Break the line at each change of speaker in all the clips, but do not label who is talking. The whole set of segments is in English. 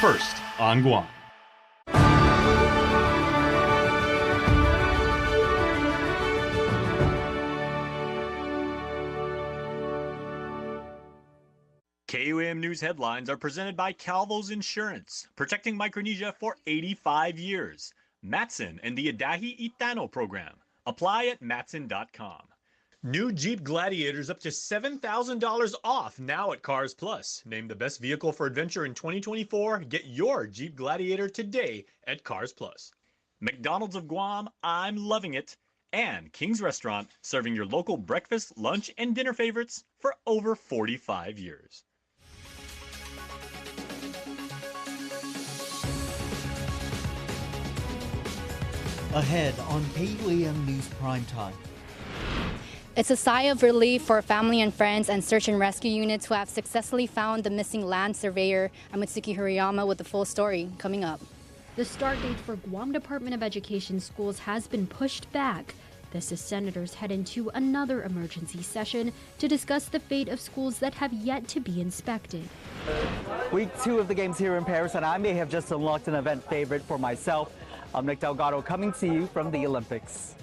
first on Guam. KUAM News headlines are presented by Calvo's Insurance, protecting Micronesia for 85 years. Matson and the Adahi Itano program. Apply at matson.com. New Jeep Gladiators up to $7,000 off now at Cars Plus. Named the best vehicle for adventure in 2024. Get your Jeep Gladiator today at Cars Plus. McDonald's of Guam, I'm loving it. And King's Restaurant, serving your local breakfast, lunch, and dinner favorites for over 45 years.
Ahead on KUAM News Primetime.
It's a sigh of relief for family and friends and search and rescue units who have successfully found the missing land surveyor. I'm Mitsuki Hirayama with the full story coming up.
The start date for Guam Department of Education schools has been pushed back. This as senators head into another emergency session to discuss the fate of schools that have yet to be inspected.
Week 2 of the games here in Paris, and I may have just unlocked an event favorite for myself. I'm Nick Delgado coming to you from the Olympics.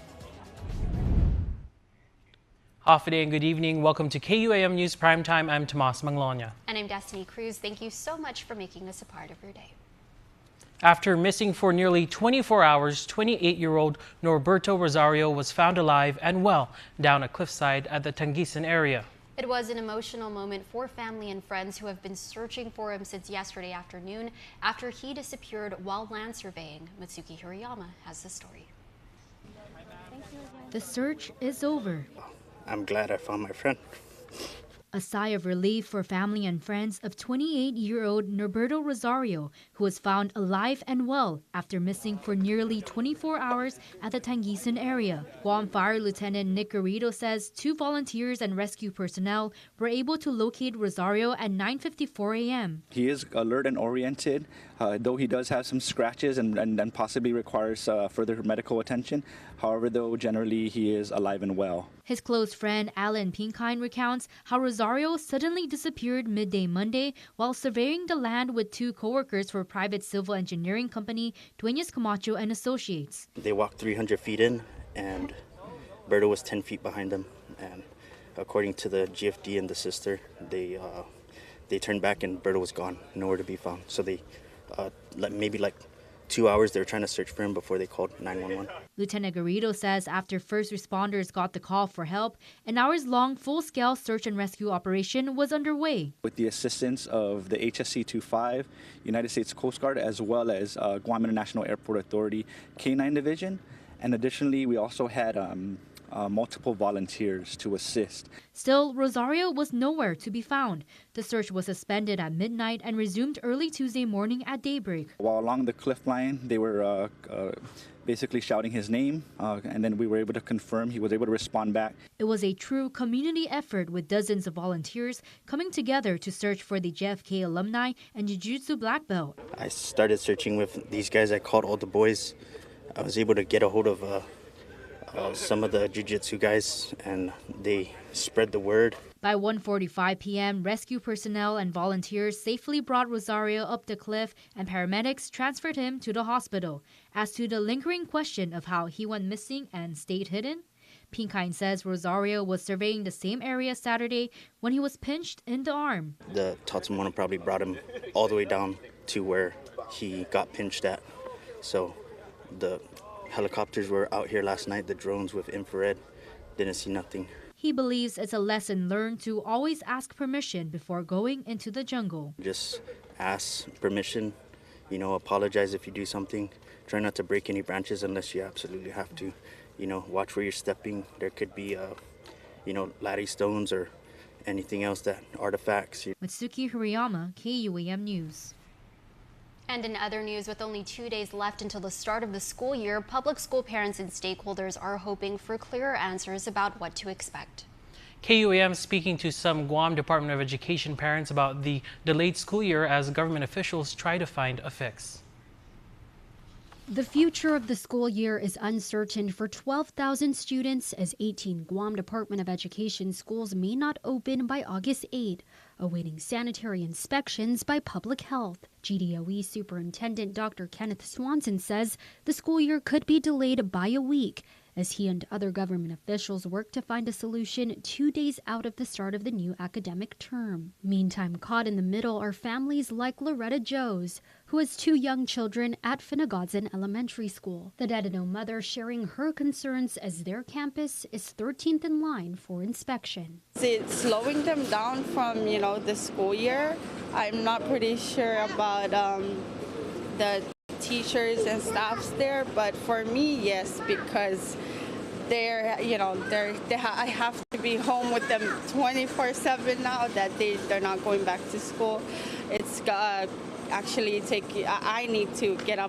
Half a day and good evening. Welcome to KUAM News Primetime. I'm Tomas Manglonia.
And I'm Destiny Cruz. Thank you so much for making us a part of your day.
After missing for nearly 24 hours, 28-year-old Norberto Rosario was found alive and well down a cliffside at the Tangisan area.
It was an emotional moment for family and friends who have been searching for him since yesterday afternoon after he disappeared while land surveying. Mitsuki Hirayama has the story.
The search is over.
I'm glad I found my friend.
A sigh of relief for family and friends of 28-year-old Norberto Rosario, who was found alive and well after missing for nearly 24 hours at the Tangisan area. Guam Fire Lieutenant Nick Garrido says 2 volunteers and rescue personnel were able to locate Rosario at 9:54 a.m.
He is alert and oriented, though he does have some scratches and possibly requires further medical attention. However, though, generally he is alive and well.
His close friend Alan Pinkine recounts how Rosario suddenly disappeared midday Monday while surveying the land with 2 co-workers for private civil engineering company Dueñas Camacho and Associates.
They walked 300 feet in, and Berto was 10 feet behind them. And according to the GFD and the sister, they turned back and Berto was gone, nowhere to be found. So they maybe 2 hours they were trying to search for him before they called 911.
Lieutenant Garrido says after first responders got the call for help, an hours-long full-scale search and rescue operation was underway.
With the assistance of the HSC-25, United States Coast Guard, as well as Guam International Airport Authority K-9 Division, and additionally we also had multiple volunteers to assist.
Still, Rosario was nowhere to be found. The search was suspended at midnight and resumed early Tuesday morning at daybreak.
While along the cliff line, they were basically shouting his name, and then we were able to confirm he was able to respond back.
It was a true community effort with dozens of volunteers coming together to search for the JFK alumni and Jiu-Jitsu black belt.
I started searching with these guys. I called all the boys. I was able to get a hold of some of the jiu-jitsu guys, and they spread the word.
By 1:45 p.m., rescue personnel and volunteers safely brought Rosario up the cliff, and paramedics transferred him to the hospital. As to the lingering question of how he went missing and stayed hidden, Pinkine says Rosario was surveying the same area Saturday when he was pinched in the arm.
The Tatsumono probably brought him all the way down to where he got pinched at. So the helicopters were out here last night, the drones with infrared, didn't see nothing.
He believes it's a lesson learned to always ask permission before going into the jungle.
Just ask permission, apologize if you do something. Try not to break any branches unless you absolutely have to. Watch where you're stepping. There could be, laddie stones or anything else, artifacts.
Mitsuki Hirayama, KUAM News.
And in other news, with only 2 days left until the start of the school year, public school parents and stakeholders are hoping for clearer answers about what to expect.
KUAM speaking to some Guam Department of Education parents about the delayed school year as government officials try to find a fix.
The future of the school year is uncertain for 12,000 students as 18 Guam Department of Education schools may not open by August 8, awaiting sanitary inspections by Public Health. GDOE Superintendent Dr. Kenneth Swanson says the school year could be delayed by a week as he and other government officials work to find a solution 2 days out of the start of the new academic term. Meantime, caught in the middle are families like Loretta Joes, who has 2 young children at Finagadzan Elementary School. The Dedano mother sharing her concerns as their campus is 13th in line for inspection.
It's slowing them down from, the school year. I'm not pretty sure about the teachers and staffs there, but for me, yes, because I have to be home with them 24/7 now that they're not going back to school. It's actually I need to get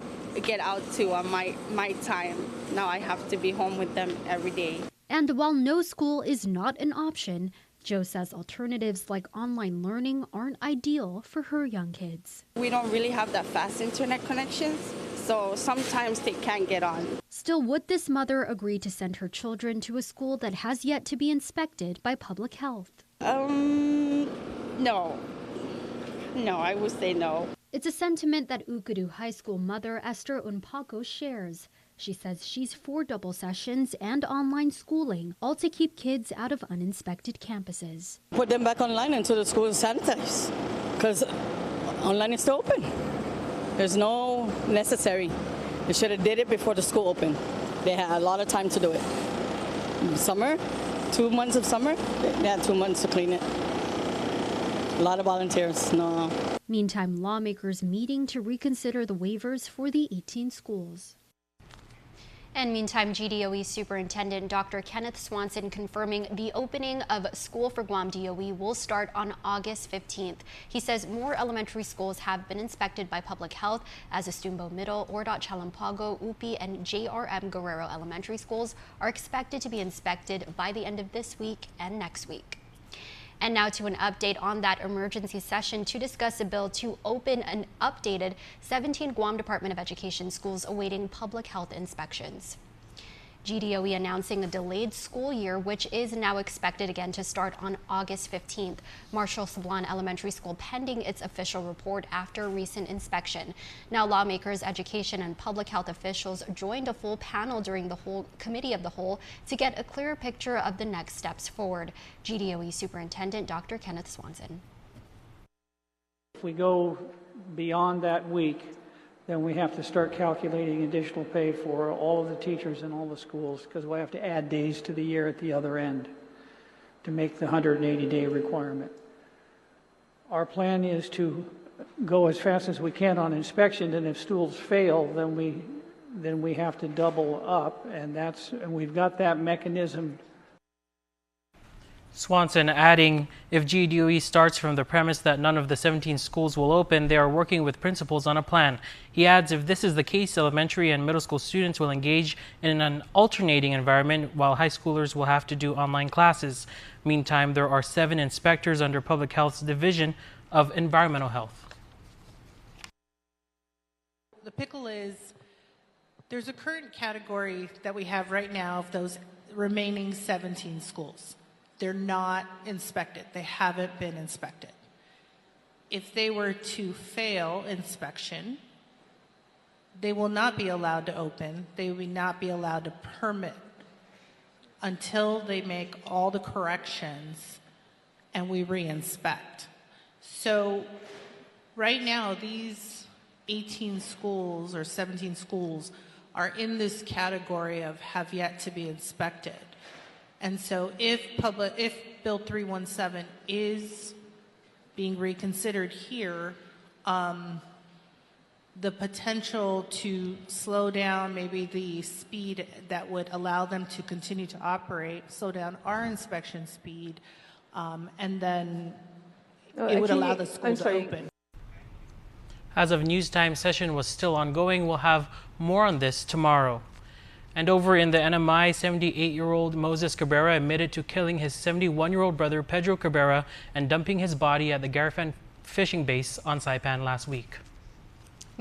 out to my time. Now I have to be home with them every day.
And while no school is not an option, Jo says alternatives like online learning aren't ideal for her young kids.
We don't really have that fast internet connections, so sometimes they can't get on.
Still, would this mother agree to send her children to a school that has yet to be inspected by Public Health?
No. No, I would say no.
It's a sentiment that Ukuru High School mother Esther Unpaco shares. She says she's for double sessions and online schooling, all to keep kids out of uninspected campuses.
Put them back online until the school is sanitized, because online is still open. There's no necessary. They should have did it before the school opened. They had a lot of time to do it. Summer, 2 months of summer, they had 2 months to clean it. A lot of volunteers, no.
Meantime, lawmakers meeting to reconsider the waivers for the 18 schools.
And meantime, GDOE Superintendent Dr. Kenneth Swanson confirming the opening of School for Guam DOE will start on August 15th. He says more elementary schools have been inspected by Public Health as Estumbo Middle, Ordot Chalampago, UPI, and JRM Guerrero Elementary Schools are expected to be inspected by the end of this week and next week. And now to an update on that emergency session to discuss a bill to open an updated 17 Guam Department of Education schools awaiting public health inspections. GDOE announcing a delayed school year, which is now expected again to start on August 15th. Marshall Sablan Elementary School pending its official report after recent inspection. Now lawmakers, education, and public health officials joined a full panel during the whole committee of the whole to get a clearer picture of the next steps forward. GDOE Superintendent Dr. Kenneth Swanson.
If we go beyond that week, then we have to start calculating additional pay for all of the teachers in all the schools, because we'll have to add days to the year at the other end to make the 180-day requirement. Our plan is to go as fast as we can on inspection, and if schools fail, then we have to double up, and we've got that mechanism.
Swanson adding, if GDOE starts from the premise that none of the 17 schools will open, they are working with principals on a plan. He adds, if this is the case, elementary and middle school students will engage in an alternating environment while high schoolers will have to do online classes. Meantime, there are 7 inspectors under Public Health's Division of Environmental Health.
The pickle is, there's a current category that we have right now of those remaining 17 schools. They're not inspected. They haven't been inspected. If they were to fail inspection, they will not be allowed to open. They will not be allowed to permit until they make all the corrections and we re-inspect. So right now, these 18 schools or 17 schools are in this category of have yet to be inspected. And so if Bill 317 is being reconsidered here, the potential to slow down maybe the speed that would allow them to continue to operate, slow down our inspection speed, and then it would allow the schools to open.
As of news time, session was still ongoing. We'll have more on this tomorrow. And over in the NMI, 78-year-old Moses Cabrera admitted to killing his 71-year-old brother Pedro Cabrera and dumping his body at the Garifan fishing base on Saipan last week.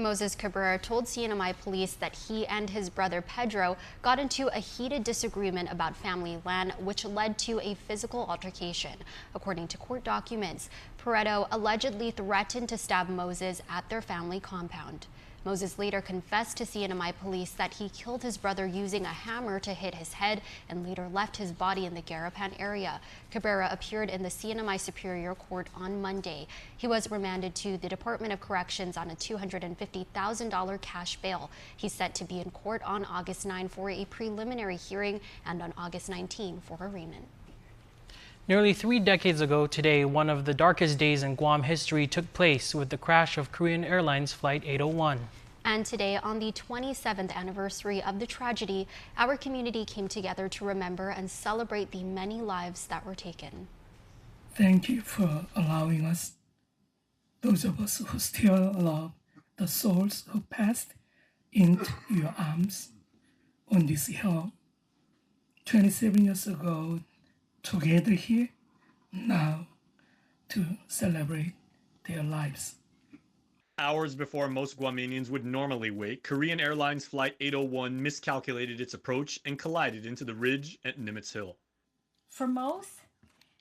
Moses Cabrera told CNMI police that he and his brother Pedro got into a heated disagreement about family land, which led to a physical altercation. According to court documents, Pareto allegedly threatened to stab Moses at their family compound. Moses later confessed to CNMI police that he killed his brother using a hammer to hit his head and later left his body in the Garapan area. Cabrera appeared in the CNMI Superior Court on Monday. He was remanded to the Department of Corrections on a $250,000 cash bail. He's set to be in court on August 9 for a preliminary hearing and on August 19 for arraignment.
Nearly 3 decades ago today, one of the darkest days in Guam history took place with the crash of Korean Airlines Flight 801.
And today, on the 27th anniversary of the tragedy, our community came together to remember and celebrate the many lives that were taken.
Thank you for allowing us, those of us who still love the souls who passed into your arms on this hill 27 years ago, together here now to celebrate their lives.
Hours before most Guamanians would normally wake, Korean Airlines Flight 801 miscalculated its approach and collided into the ridge at Nimitz Hill.
For most,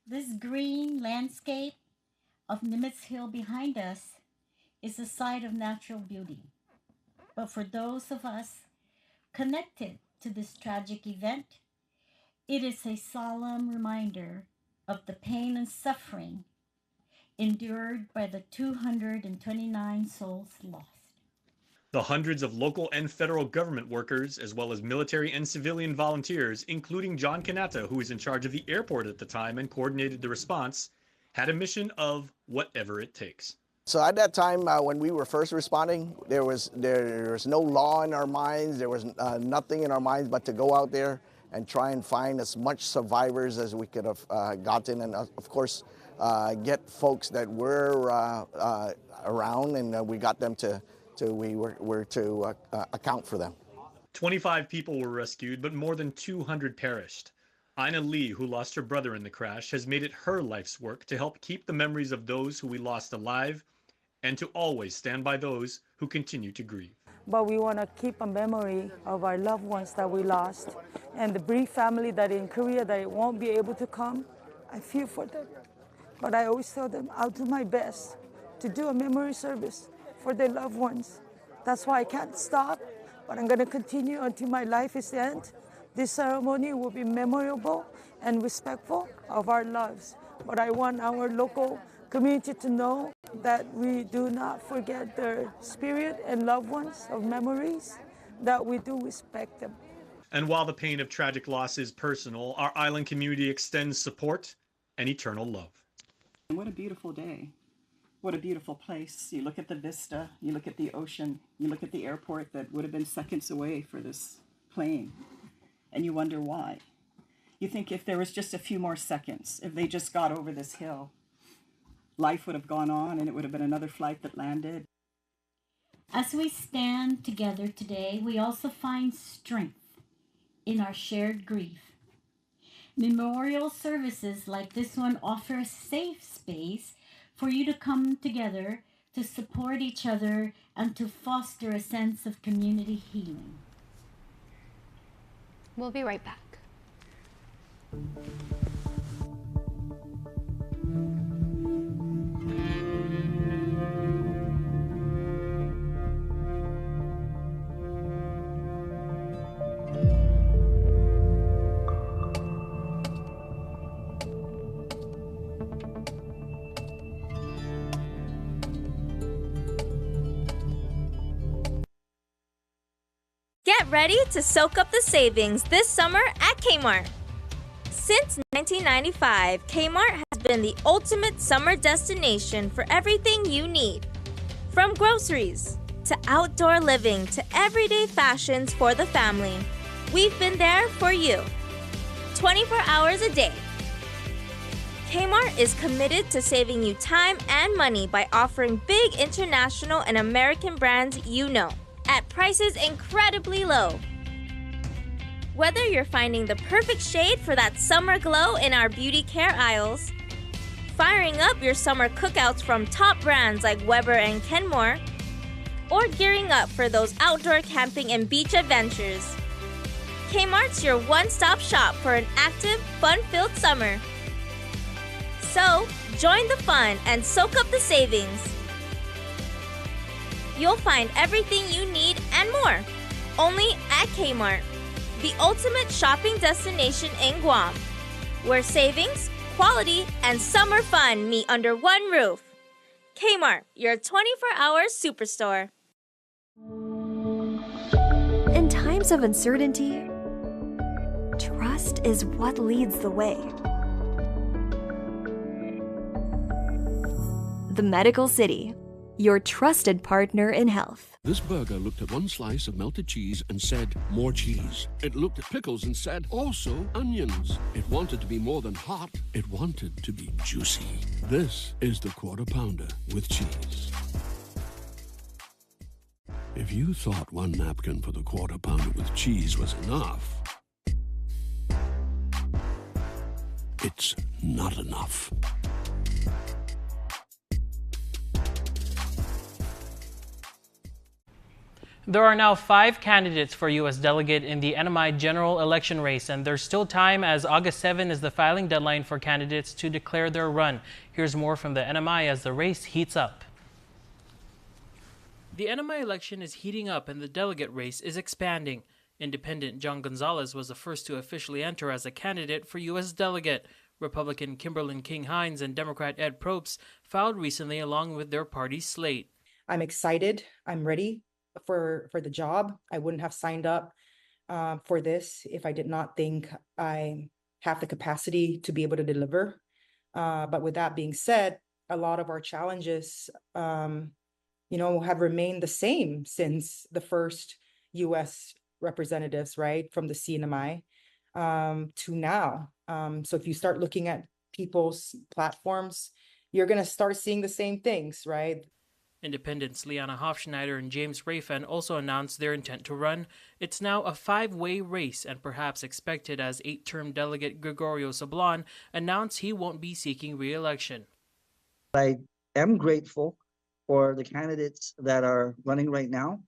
this green landscape of Nimitz Hill behind us is a sight of natural beauty. But for those of us connected to this tragic event, it is a solemn reminder of the pain and suffering endured by the 229 souls lost.
The hundreds of local and federal government workers, as well as military and civilian volunteers, including John Kanata, who was in charge of the airport at the time and coordinated the response, had a mission of whatever it takes.
So at that time, when we were first responding, there was no law in our minds. There was nothing in our minds but to go out there and try and find as much survivors as we could have gotten, and of course get folks that were around, and we got them to account for them.
25 people were rescued, but more than 200 perished. Ina Lee, who lost her brother in the crash, has made it her life's work to help keep the memories of those who we lost alive and to always stand by those who continue to grieve.
But we want to keep a memory of our loved ones that we lost and the bereaved family that in Korea that won't be able to come. I feel for them. But I always tell them I'll do my best to do a memory service for their loved ones. That's why I can't stop, but I'm going to continue until my life is end. This ceremony will be memorable and respectful of our lives. But I want our local community to know that we do not forget their spirit and loved ones of memories, that we do respect them.
And while the pain of tragic loss is personal, our island community extends support and eternal love.
What a beautiful day. What a beautiful place. You look at the vista, you look at the ocean, you look at the airport that would have been seconds away for this plane, and you wonder why. You think if there was just a few more seconds, if they just got over this hill, life would have gone on and it would have been another flight that landed.
As we stand together today, we also find strength in our shared grief. Memorial services like this one offer a safe space for you to come together to support each other and to foster a sense of community healing.
We'll be right back.
Get ready to soak up the savings this summer at Kmart. Since 1995, Kmart has been the ultimate summer destination for everything you need. From groceries to outdoor living to everyday fashions for the family, we've been there for you. 24 hours a day. Kmart is committed to saving you time and money by offering big international and American brands you know, at prices incredibly low. Whether you're finding the perfect shade for that summer glow in our beauty care aisles, firing up your summer cookouts from top brands like Weber and Kenmore, or gearing up for those outdoor camping and beach adventures. Kmart's your one-stop shop for an active, fun-filled summer. So, join the fun and soak up the savings. You'll find everything you need and more, only at Kmart, the ultimate shopping destination in Guam, where savings, quality, and summer fun meet under one roof. Kmart, your 24-hour superstore.
In times of uncertainty, trust is what leads the way. The Medical City, your trusted partner in health.
This burger looked at one slice of melted cheese and said, more cheese. It looked at pickles and said, also onions. It wanted to be more than hot. It wanted to be juicy. This is the Quarter Pounder with cheese. If you thought one napkin for the Quarter Pounder with cheese was enough, it's not enough.
There are now 5 candidates for U.S. delegate in the CNMI general election race, and there's still time as August 7 is the filing deadline for candidates to declare their run. Here's more from the CNMI as the race heats up. The CNMI election is heating up and the delegate race is expanding. Independent John Gonzalez was the first to officially enter as a candidate for U.S. delegate. Republican Kimberlyn King-Hines and Democrat Ed Probst filed recently along with their party's slate.
I'm excited. I'm ready for the job. I wouldn't have signed up for this if I did not think I have the capacity to be able to deliver. But with that being said, a lot of our challenges, have remained the same since the first U.S. representatives, right, from the CNMI to now. So if you start looking at people's platforms, you're going to start seeing the same things, right?
Independents Liana Hofschneider and James Rayfan also announced their intent to run. It's now a 5-way race and perhaps expected as 8-term delegate Gregorio Sablan announced he won't be seeking re-election.
I am grateful for the candidates that are running right now.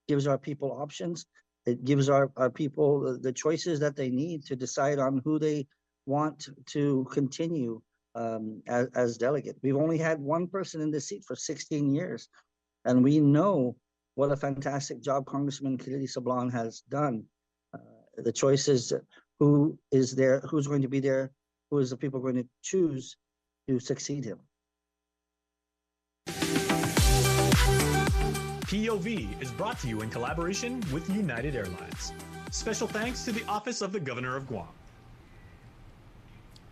It gives our people options. It gives our people the choices that they need to decide on who they want to continue as delegate. We've only had one person in this seat for 16 years, and we know what a fantastic job Congressman Khalidi Sablan has done. The choice is who is there, who's going to be there, who is the people going to choose to succeed him.
POV is brought to you in collaboration with United Airlines. Special thanks to the Office of the Governor of Guam.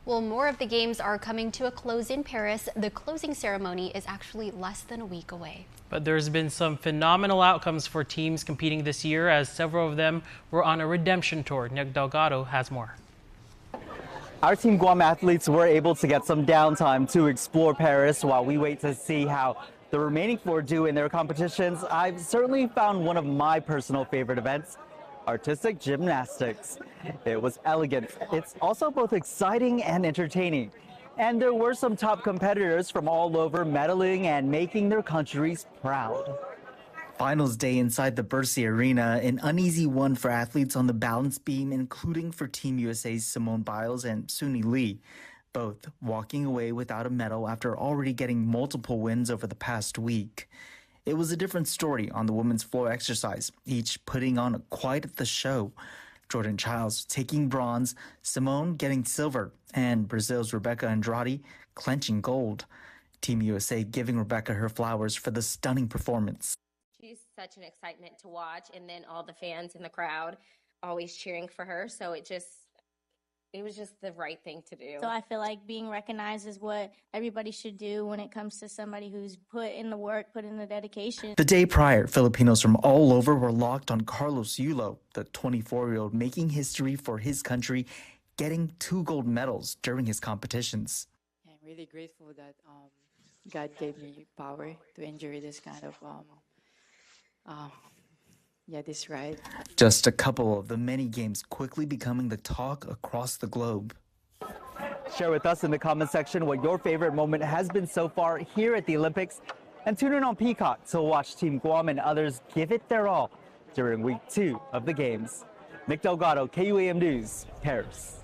Well, more of the games are coming to a close in Paris. The closing ceremony is actually less than a week away.
But there's been some phenomenal outcomes for teams competing this year, as several of them were on a redemption tour. Nick Delgado has more.
Our Team Guam athletes were able to get some downtime to explore Paris while we wait to see how the remaining 4 do in their competitions. I've certainly found one of my personal favorite events, artistic gymnastics. It was elegant. It's also both exciting and entertaining. And there were some top competitors from all over medaling and making their countries proud.
Finals day inside the Bercy Arena, an uneasy one for athletes on the balance beam, including for Team USA's Simone Biles and Suni Lee, both walking away without a medal after already getting multiple wins over the past week. It was a different story on the women's floor exercise, each putting on quite the show. Jordan Childs taking bronze, Simone getting silver, and Brazil's Rebecca Andrade clenching gold. Team USA giving Rebecca her flowers for the stunning performance.
She's such an excitement to watch, and then all the fans in the crowd always cheering for her, so it was just the right thing to do.
So I feel like being recognized is what everybody should do when it comes to somebody who's put in the work, put in the dedication.
The day prior, Filipinos from all over were locked on Carlos Yulo, the 24-year-old making history for his country, getting 2 gold medals during his competitions.
I'm really grateful that God gave me power to endure this kind of this ride.
Just a couple of the many games quickly becoming the talk across the globe.
Share with us in the comment section what your favorite moment has been so far here at the Olympics. And tune in on Peacock to watch Team Guam and others give it their all during week 2 of the games. Nick Delgado, KUAM News, Paris.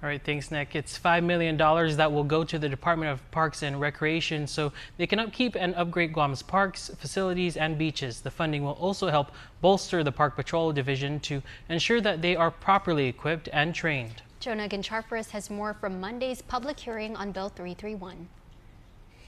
All right, thanks, Nick. It's $5 million that will go to the Department of Parks and Recreation so they can upkeep and upgrade Guam's parks, facilities, and beaches. The funding will also help bolster the Park Patrol Division to ensure that they are properly equipped and trained.
Jonah Gincharpouros has more from Monday's public hearing on Bill 331.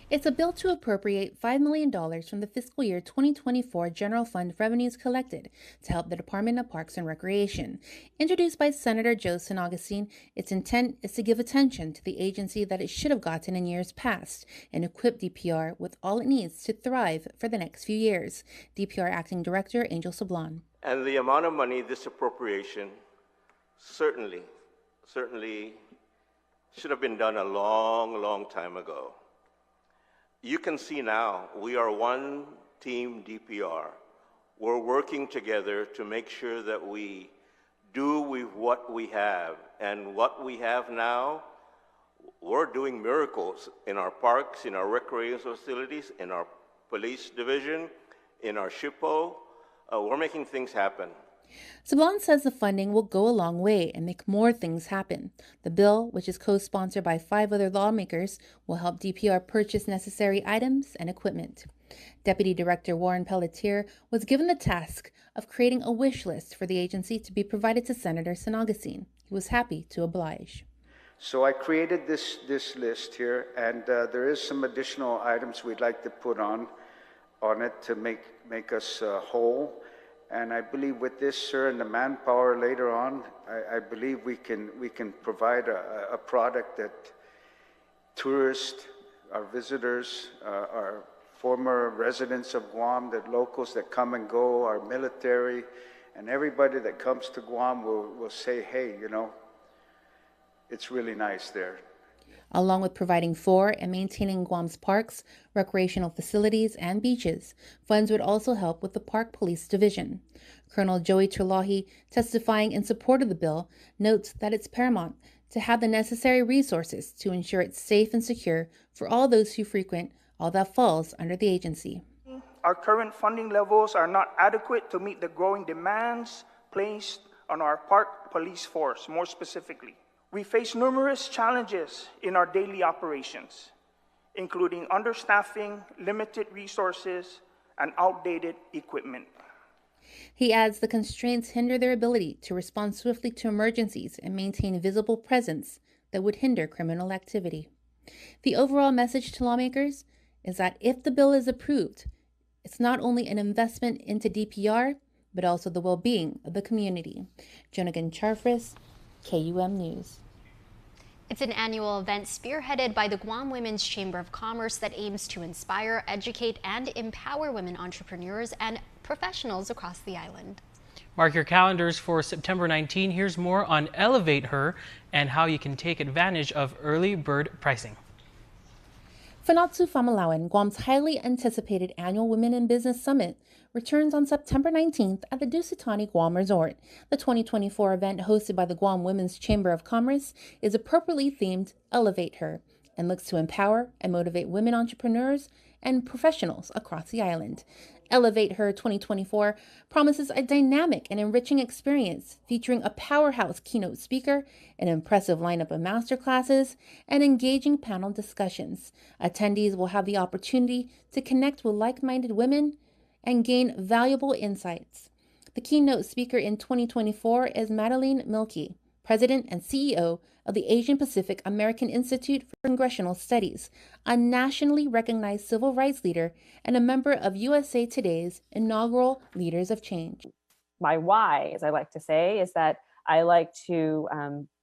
It's a bill to appropriate $5 million from the fiscal year 2024 general fund revenues collected to help the Department of Parks and Recreation. Introduced by Senator Joe San Augustine, its intent is to give attention to the agency that it should have gotten in years past and equip DPR with all it needs to thrive for the next few years. DPR Acting Director Angel Sablan.
And the amount of money this appropriation certainly should have been done a long time ago. You can see now we are one team DPR. We're working together to make sure that we do with what we have. And what we have now, we're doing miracles in our parks, in our recreation facilities, in our police division, in our SHPO. We're making things happen.
Sablan says the funding will go a long way and make more things happen. The bill, which is co-sponsored by 5 other lawmakers, will help DPR purchase necessary items and equipment. Deputy Director Warren Pelletier was given the task of creating a wish list for the agency to be provided to Senator San Augustine. He was happy to oblige.
So I created this list here, and there is some additional items we'd like to put on it to make us whole. And I believe with this, sir, and the manpower later on, I believe we can provide a product that tourists, our visitors, our former residents of Guam, the locals that come and go, our military, and everybody that comes to Guam will say, hey, you know, it's really nice there.
Along with providing for and maintaining Guam's parks, recreational facilities, and beaches, funds would also help with the Park Police Division. Colonel Joey Terlahi, testifying in support of the bill, notes that it's paramount to have the necessary resources to ensure it's safe and secure for all those who frequent all that falls under the agency.
Our current funding levels are not adequate to meet the growing demands placed on our park police force, more specifically. We face numerous challenges in our daily operations, including understaffing, limited resources, and outdated equipment.
He adds the constraints hinder their ability to respond swiftly to emergencies and maintain visible presence that would hinder criminal activity. The overall message to lawmakers is that if the bill is approved, it's not only an investment into DPR, but also the well-being of the community. Jonah Gincharpouros, KUAM News.
It's an annual event spearheaded by the Guam Women's Chamber of Commerce that aims to inspire, educate, and empower women entrepreneurs and professionals across the island.
Mark your calendars for September 19. Here's more on Elevate Her and how you can take advantage of early bird pricing.
Fanatsu Famalawan, Guam's highly anticipated annual Women in Business Summit, returns on September 19th at the Dusitani Guam Resort. The 2024 event, hosted by the Guam Women's Chamber of Commerce, is appropriately themed Elevate Her and looks to empower and motivate women entrepreneurs and professionals across the island. Elevate Her 2024 promises a dynamic and enriching experience featuring a powerhouse keynote speaker, an impressive lineup of masterclasses, and engaging panel discussions. Attendees will have the opportunity to connect with like-minded women and gain valuable insights. The keynote speaker in 2024 is Madeline Milkey, President and CEO of the Asian Pacific American Institute for Congressional Studies, a nationally recognized civil rights leader and a member of USA Today's inaugural Leaders of Change.
My why, as I like to say, is that I like to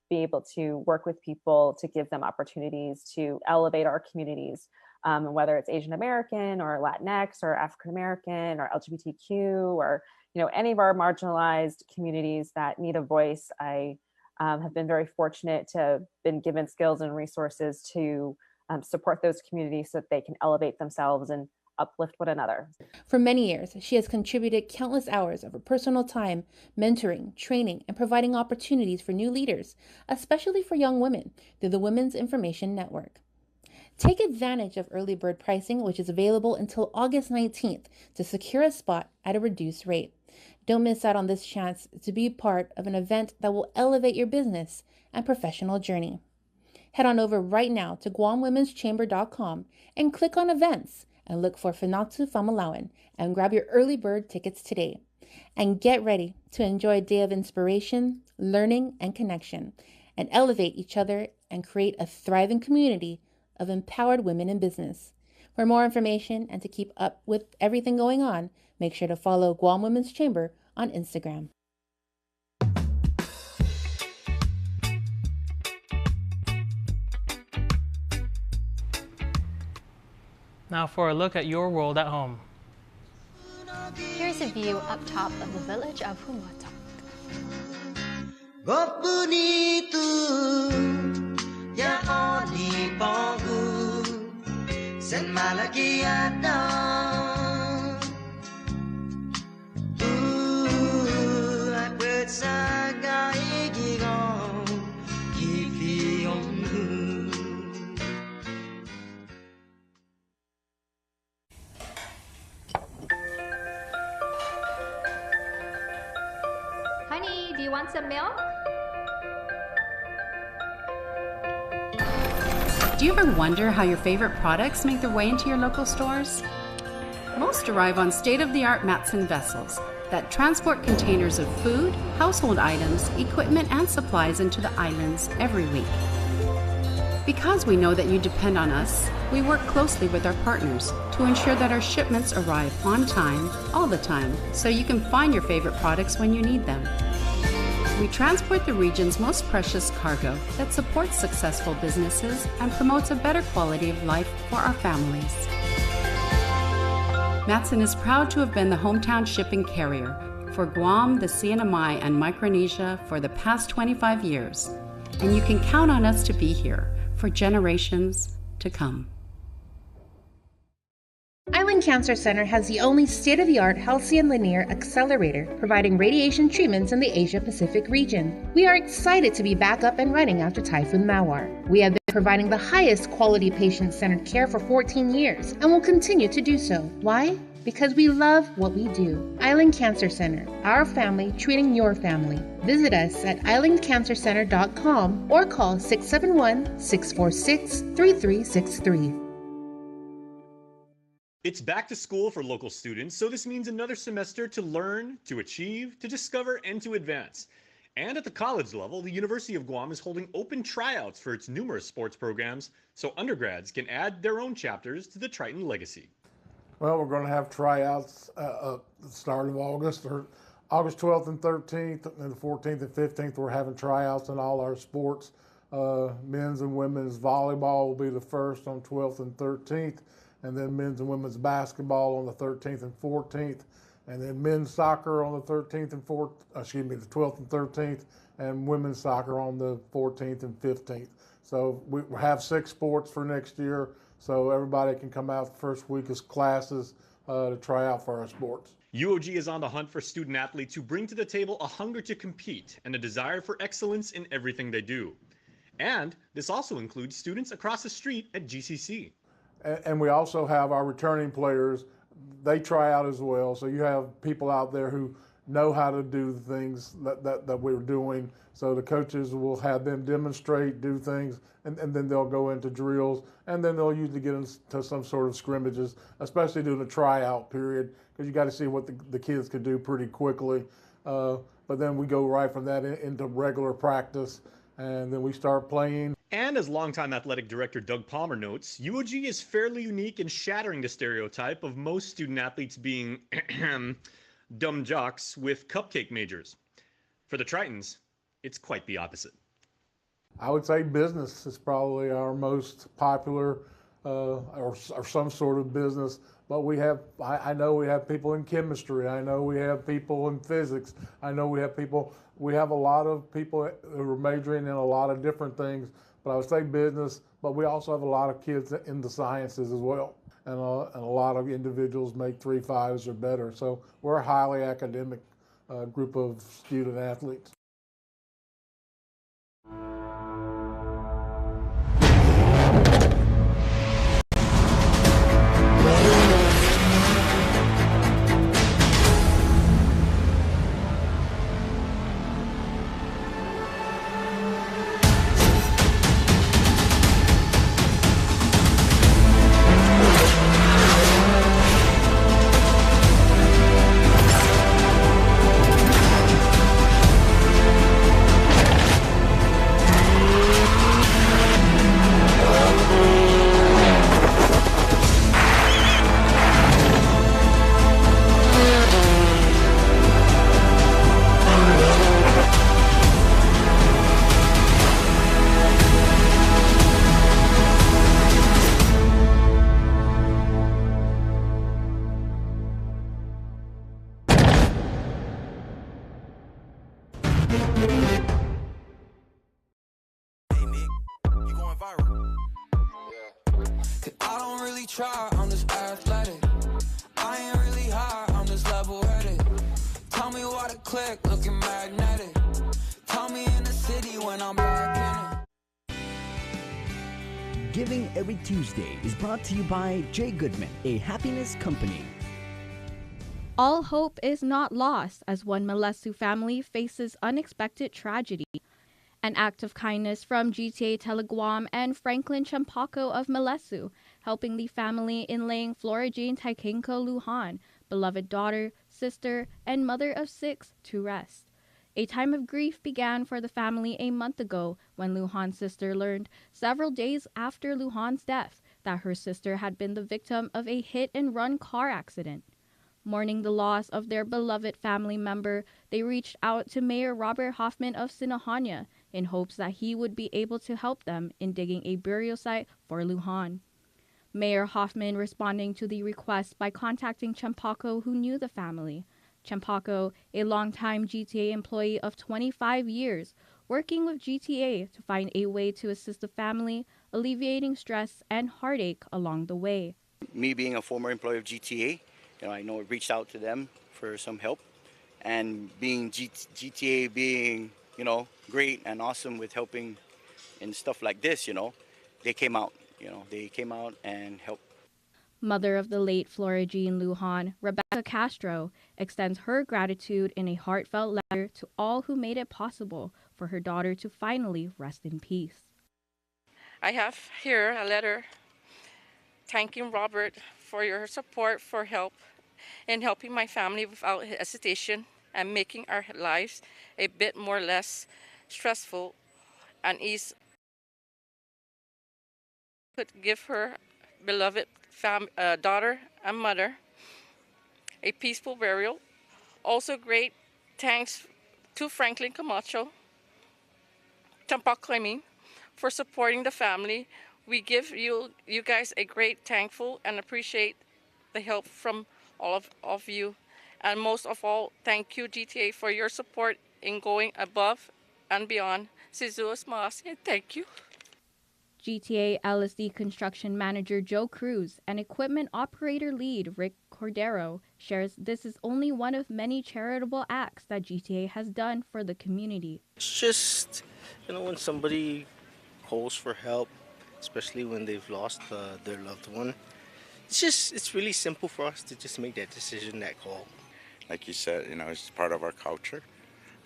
be able to work with people to give them opportunities to elevate our communities, whether it's Asian American or Latinx or African American or LGBTQ or any of our marginalized communities that need a voice. I have been very fortunate to have been given skills and resources to support those communities so that they can elevate themselves and uplift one another.
For many years, she has contributed countless hours of her personal time, mentoring, training, and providing opportunities for new leaders, especially for young women, through the Women's Information Network. Take advantage of early bird pricing, which is available until August 19th, to secure a spot at a reduced rate. Don't miss out on this chance to be part of an event that will elevate your business and professional journey. Head on over right now to GuamWomen'sChamber.com and click on events and look for Finatsu Famalawan and grab your early bird tickets today. And get ready to enjoy a day of inspiration, learning, and connection, and elevate each other and create a thriving community of empowered women in business. For more information and to keep up with everything going on, make sure to follow Guam Women's Chamber on Instagram.
Now for a look at your world at home.
Here's a view up top of the village of Humatok.
Honey, do you want some milk?
Do you ever wonder how your favorite products make their way into your local stores? Most arrive on state-of-the-art Matson vessels that transport containers of food, household items, equipment, and supplies into the islands every week. Because we know that you depend on us, we work closely with our partners to ensure that our shipments arrive on time, all the time, so you can find your favorite products when you need them. We transport the region's most precious cargo that supports successful businesses and promotes a better quality of life for our families. Matson is proud to have been the hometown shipping carrier for Guam, the CNMI, and Micronesia for the past 25 years, and you can count on us to be here for generations to come.
Island Cancer Center has the only state-of-the-art Halcyon Linear Accelerator, providing radiation treatments in the Asia-Pacific region. We are excited to be back up and running after Typhoon Mawar. We have been providing the highest quality patient-centered care for 14 years and will continue to do so. Why? Because we love what we do. Island Cancer Center, our family treating your family. Visit us at islandcancercenter.com or call 671-646-3363.
It's back to school for local students, so this means another semester to learn, to achieve, to discover, and to advance. And at the college level, the University of Guam is holding open tryouts for its numerous sports programs, so undergrads can add their own chapters to the Triton legacy.
Well, we're going to have tryouts at the start of August, or August 12th and 13th, and the 14th and 15th. We're having tryouts in all our sports. Men's and women's volleyball will be the first on 12th and 13th, and then men's and women's basketball on the 13th and 14th, and then men's soccer on the 13th and the 12th and 13th, and women's soccer on the 14th and 15th. So we have 6 sports for next year, so everybody can come out the first week as classes to try out for our sports.
UOG is on the hunt for student athletes who bring to the table a hunger to compete and a desire for excellence in everything they do. And this also includes students across the street at GCC.
And we also have our returning players. They try out as well. So you have people out there who know how to do the things that we're doing. So the coaches will have them demonstrate, do things, and then they'll go into drills. And then they'll usually get into some sort of scrimmages, especially during the tryout period, because you got to see what the kids can do pretty quickly. But then we go right from that into regular practice, and then we start playing.
And as longtime athletic director Doug Palmer notes, UOG is fairly unique in shattering the stereotype of most student athletes being dumb jocks with cupcake majors. For the Tritons, it's quite the opposite.
I would say business is probably our most popular, or some sort of business. But I know we have people in chemistry. I know we have people in physics. I know we have a lot of people who are majoring in a lot of different things. But I would say business, but we also have a lot of kids in the sciences as well. And a lot of individuals make 3.5s or better. So we're a highly academic group of student athletes.
try, I'm just athletic. I ain't really high, I'm just level-headed. Tell me why the click looking magnetic. Tell me in the city when I'm back in it.
Giving Every Tuesday is brought to you by J. Goodman, a happiness company.
All hope is not lost as one Melesu family faces unexpected tragedy. An act of kindness from GTA Teleguam and Franklin Champaco of Melesu, helping the family in laying Flora Jane Taikenko Lujan, beloved daughter, sister, and mother of 6, to rest. A time of grief began for the family a month ago when Lujan's sister learned, several days after Lujan's death, that her sister had been the victim of a hit-and-run car accident. Mourning the loss of their beloved family member, they reached out to Mayor Robert Hoffman of Sinahaña in hopes that he would be able to help them in digging a burial site for Lujan. Mayor Hoffman responding to the request by contacting Champaco, who knew the family. Champaco, a longtime GTA employee of 25 years, working with GTA to find a way to assist the family, alleviating stress and heartache along the way.
Me being a former employee of GTA, I know I reached out to them for some help, and being GTA being, great and awesome with helping and stuff like this, they came out, and helped.
Mother of the late Flora Jean Lujan, Rebecca Castro, extends her gratitude in a heartfelt letter to all who made it possible for her daughter to finally rest in peace.
I have here a letter thanking Robert for your support, for help in helping my family without hesitation and making our lives a bit more less stressful and ease. Could give her beloved daughter and mother a peaceful burial. Also great thanks to Franklin Camacho, Champaco, for supporting the family. We give you guys a great thankful and appreciate the help from all of you. And most of all, thank you, GTA, for your support in going above and beyond. Sizuas Mas, and thank you.
GTA LSD construction manager Joe Cruz and equipment operator lead Rick Cordero shares this is only one of many charitable acts that GTA has done for the community.
It's just, when somebody calls for help, especially when they've lost their loved one, it's really simple for us to just make that decision, that call.
Like you said, it's part of our culture,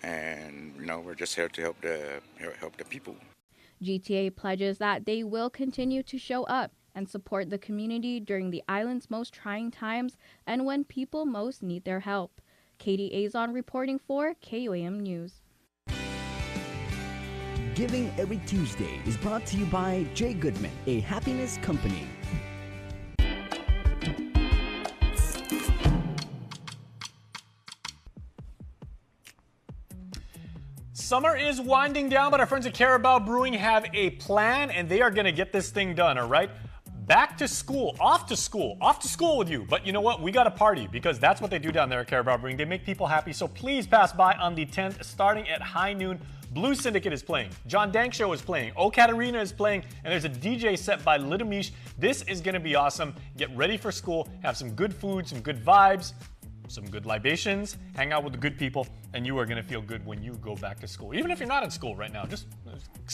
and we're just here to help the people.
GTA pledges that they will continue to show up and support the community during the island's most trying times and when people most need their help. Katie Azon reporting for KUAM News.
Giving Every Tuesday is brought to you by J. Goodman, a happiness company.
Summer is winding down, but our friends at Carabao Brewing have a plan, and they are going to get this thing done, all right? Back to school, off to school with you. But you know what? We got to party because that's what they do down there at Carabao Brewing. They make people happy. So please pass by on the 10th, starting at high noon. Blue Syndicate is playing. John Dank Show is playing. O Katarina is playing. And there's a DJ set by Little Mish. This is going to be awesome. Get ready for school. Have some good food, some good vibes, some good libations, hang out with the good people, and you are going to feel good when you go back to school. Even if you're not in school right now, just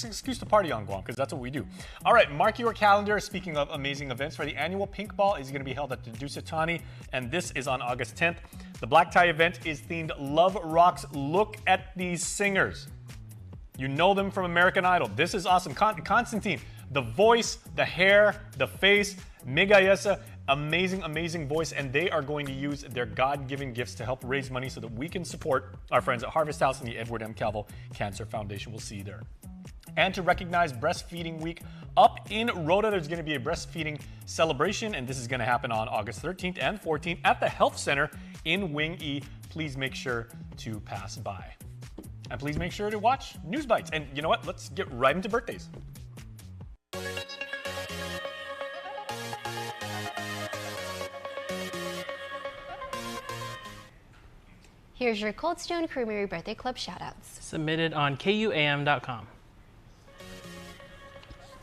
excuse to party on Guam, because that's what we do. All right, mark your calendar. Speaking of amazing events, for the annual Pink Ball is going to be held at the Dusitani, and this is on August 10th. The Black Tie event is themed Love Rocks. Look at these singers. You know them from American Idol. This is awesome. Constantine, the voice, the hair, the face, Migayesa, amazing voice, and they are going to use their God-given gifts to help raise money so that we can support our friends at Harvest House and the Edward M. Calvo Cancer Foundation. We'll see you there. And to recognize Breastfeeding Week, up in Rhoda, there's going to be a breastfeeding celebration, and this is going to happen on August 13th and 14th at the Health Center in Wing E. Please make sure to pass by. And please make sure to watch News Bites. And you know what? Let's get right into birthdays.
Here's your Cold Stone Creamery Birthday Club shoutouts.
Submitted on KUAM.com.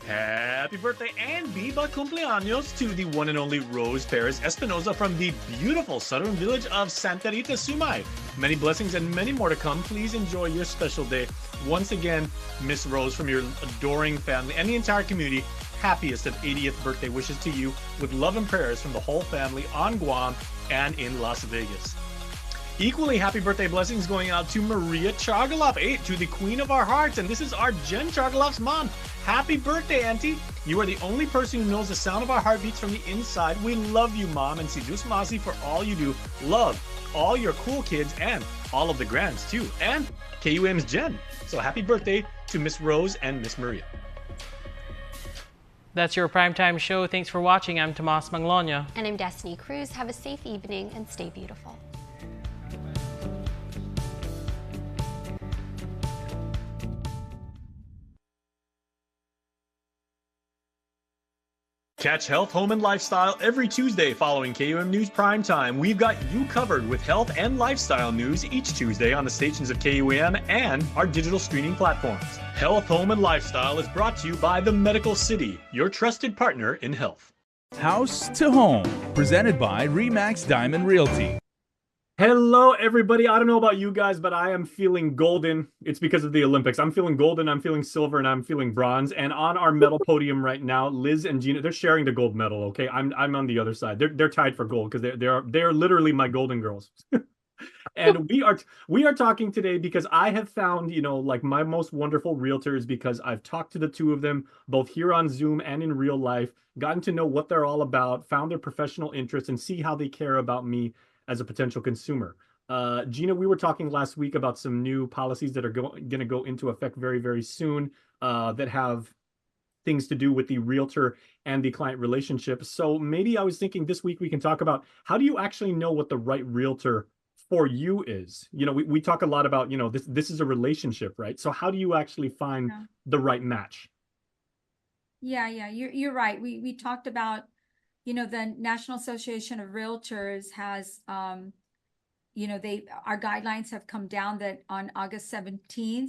Happy birthday and viva cumpleaños to the one and only Rose Perez Espinoza from the beautiful southern village of Santa Rita, Sumay. Many blessings and many more to come. Please enjoy your special day. Once again, Miss Rose, from your adoring family and the entire community, happiest of 80th birthday wishes to you with love and prayers from the whole family on Guam and in Las Vegas. Equally happy birthday blessings going out to Maria Chargaloff, 8, to the queen of our hearts, and this is our Jen Chargaloff's mom. Happy birthday, Auntie. You are the only person who knows the sound of our heartbeats from the inside. We love you, Mom, and Sidus Masi for all you do. Love all your cool kids and all of the grands, too, and KUAM's Jen. So happy birthday to Miss Rose and Miss Maria.
That's your primetime show. Thanks for watching. I'm Tomas Manglona.
And I'm Destiny Cruz. Have a safe evening and stay beautiful.
Catch Health, Home, and Lifestyle every Tuesday following KUAM News Prime Time. We've got you covered with health and lifestyle news each Tuesday on the stations of KUAM and our digital streaming platforms. Health, Home, and Lifestyle is brought to you by The Medical City, your trusted partner in health.
House to Home, presented by Remax Diamond Realty.
Hello, everybody. I don't know about you guys, but I am feeling golden. It's because of the Olympics. I'm feeling golden, I'm feeling silver, and I'm feeling bronze. And on our medal podium right now, Liz and Gina, they're sharing the gold medal. Okay, I'm on the other side. They're tied for gold because they're literally my golden girls. And we are talking today because I have found, like my most wonderful realtors, because I've talked to the two of them both here on Zoom and in real life, gotten to know what they're all about, found their professional interests, and see how they care about me as a potential consumer. Gina, we were talking last week about some new policies that are going to go into effect very, very soon that have things to do with the realtor and the client relationship. So maybe I was thinking this week we can talk about how do you actually know what the right realtor for you is? We talk a lot about, this is a relationship, right? So how do you actually find the right match?
Yeah, you're right. We talked about, the National Association of Realtors has, our guidelines have come down that on August 17th,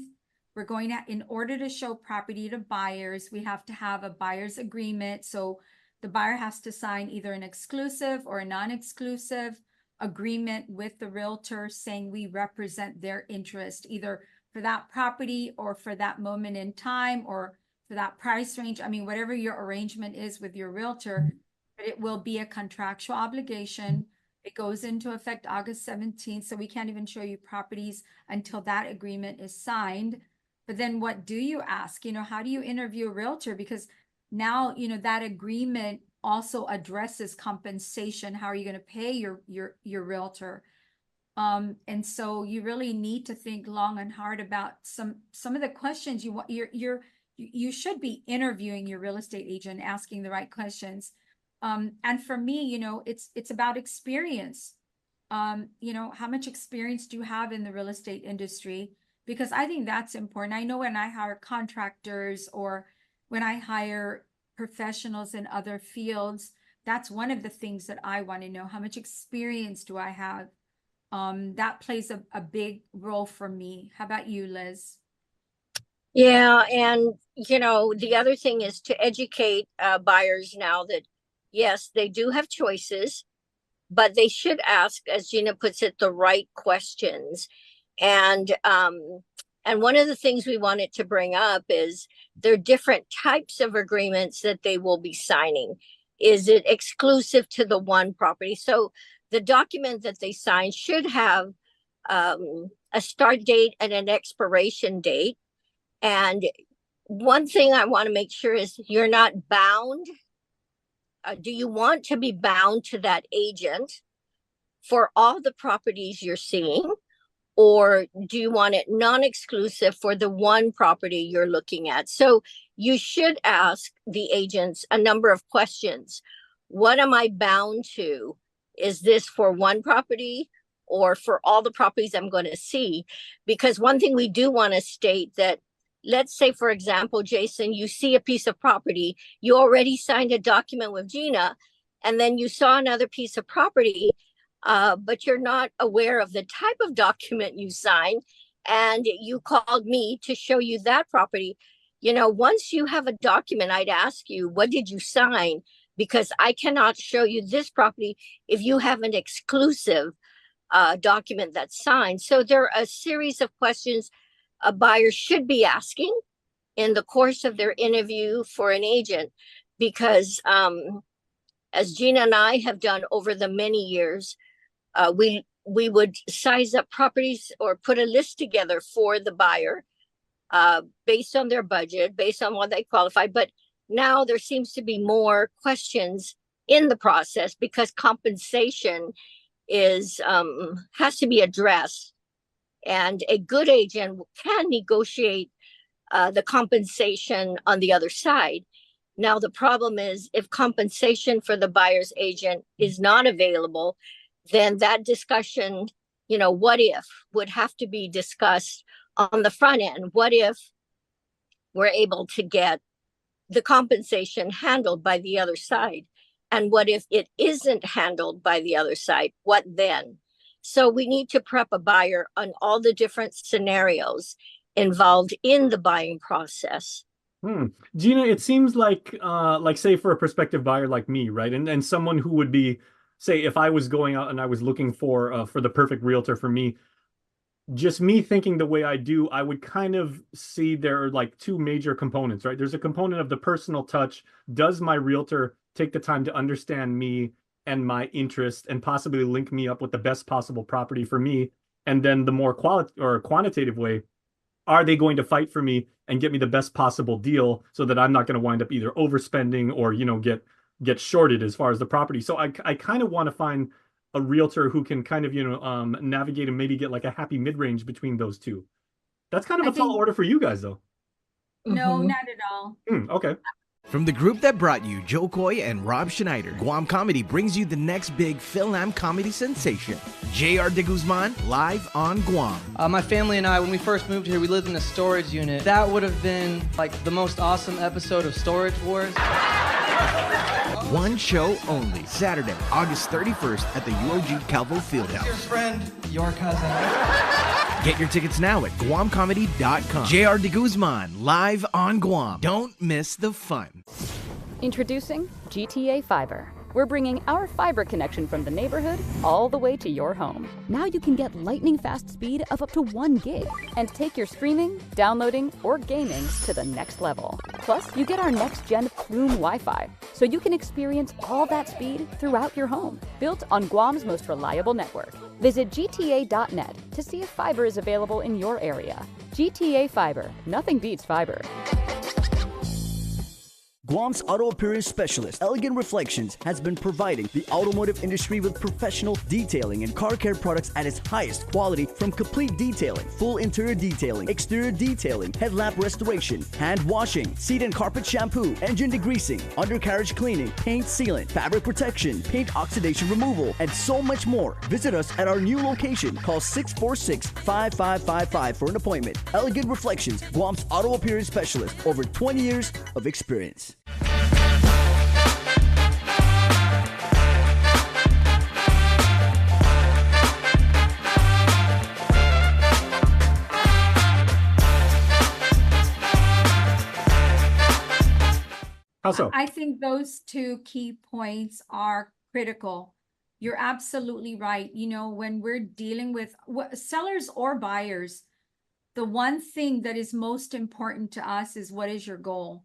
we're going to, in order to show property to buyers, we have to have a buyer's agreement. So the buyer has to sign either an exclusive or a non-exclusive agreement with the realtor saying we represent their interest, either for that property or for that moment in time or for that price range. I mean, whatever your arrangement is with your realtor, but it will be a contractual obligation. It goes into effect August 17th, so we can't even show you properties until that agreement is signed. But then what do you ask? How do you interview a realtor? Because now, that agreement also addresses compensation. How are you going to pay your realtor? And so you really need to think long and hard about some of the questions you should be interviewing your real estate agent, asking the right questions. And for me, it's about experience. How much experience do you have in the real estate industry? Because I think that's important. I know when I hire contractors or when I hire professionals in other fields, that's one of the things that I want to know. How much experience do I have? That plays a big role for me. How about you, Liz?
Yeah, and the other thing is to educate buyers now that yes, they do have choices, but they should ask, as Gina puts it, the right questions. And one of the things we wanted to bring up is there are different types of agreements that they will be signing. Is it exclusive to the one property? So the document that they sign should have a start date and an expiration date. And one thing I want to make sure is you're not bound. Do you want to be bound to that agent for all the properties you're seeing? Or do you want it non-exclusive for the one property you're looking at? So you should ask the agents a number of questions. What am I bound to? Is this for one property or for all the properties I'm going to see? Because one thing we do want to state that, let's say, for example, Jason, you see a piece of property, you already signed a document with Gina, and then you saw another piece of property, but you're not aware of the type of document you signed, and you called me to show you that property. once you have a document, I'd ask you, what did you sign? Because I cannot show you this property if you have an exclusive document that's signed. So there are a series of questions a buyer should be asking in the course of their interview for an agent, because as Gina and I have done over the many years, we would size up properties or put a list together for the buyer based on their budget, based on what they qualify. But now there seems to be more questions in the process because compensation has to be addressed, and a good agent can negotiate the compensation on the other side. Now, the problem is if compensation for the buyer's agent is not available, then that discussion, what if, would have to be discussed on the front end. What if we're able to get the compensation handled by the other side? And what if it isn't handled by the other side? What then? So we need to prep a buyer on all the different scenarios involved in the buying process.
Gina, it seems like say for a prospective buyer like me, right? And someone who would be, say, if I was going out and I was looking for the perfect realtor for me, just me thinking the way I do, I would kind of see there are like two major components, right? There's a component of the personal touch. Does my realtor take the time to understand me and my interest and possibly link me up with the best possible property for me? And then the more quantitative way, are they going to fight for me and get me the best possible deal so that I'm not going to wind up either overspending or, get shorted as far as the property? So I kind of want to find a realtor who can kind of, navigate and maybe get like a happy mid-range between those two. That's kind of a tall order for you guys, though.
No, not at all.
Okay.
From the group that brought you Joe Coy and Rob Schneider, Guam Comedy brings you the next big Phil-Am comedy sensation, J.R. de Guzman, live on Guam.
My family and I, when we first moved here, we lived in a storage unit. That would have been like the most awesome episode of Storage Wars.
One show only, Saturday, August 31st at the UOG Calvo Fieldhouse.
Your friend, your cousin.
Get your tickets now at GuamComedy.com. J.R. de Guzman, live on Guam. Don't miss the fun.
Introducing GTA Fiber. We're bringing our fiber connection from the neighborhood all the way to your home. Now you can get lightning fast speed of up to 1 gig and take your streaming, downloading, or gaming to the next level. Plus, you get our next-gen Plume Wi-Fi, so you can experience all that speed throughout your home. Built on Guam's most reliable network. Visit gta.net to see if fiber is available in your area. GTA Fiber. Nothing beats fiber.
Guam's auto appearance specialist, Elegant Reflections, has been providing the automotive industry with professional detailing and car care products at its highest quality, from complete detailing, full interior detailing, exterior detailing, headlamp restoration, hand washing, seat and carpet shampoo, engine degreasing, undercarriage cleaning, paint sealant, fabric protection, paint oxidation removal, and so much more. Visit us at our new location. Call 646-5555 for an appointment. Elegant Reflections, Guam's auto appearance specialist, over 20 years of experience.
How so?
I think those two key points are critical. You're absolutely right. When we're dealing with sellers or buyers, the one thing that is most important to us is, what is your goal?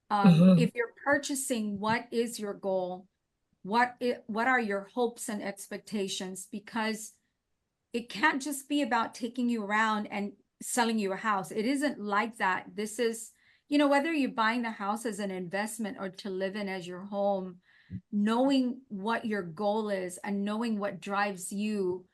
If you're purchasing, what is your goal? What are your hopes and expectations? Because it can't just be about taking you around and selling you a house. It isn't like that. This is, whether you're buying the house as an investment or to live in as your home, knowing what your goal is and knowing what drives you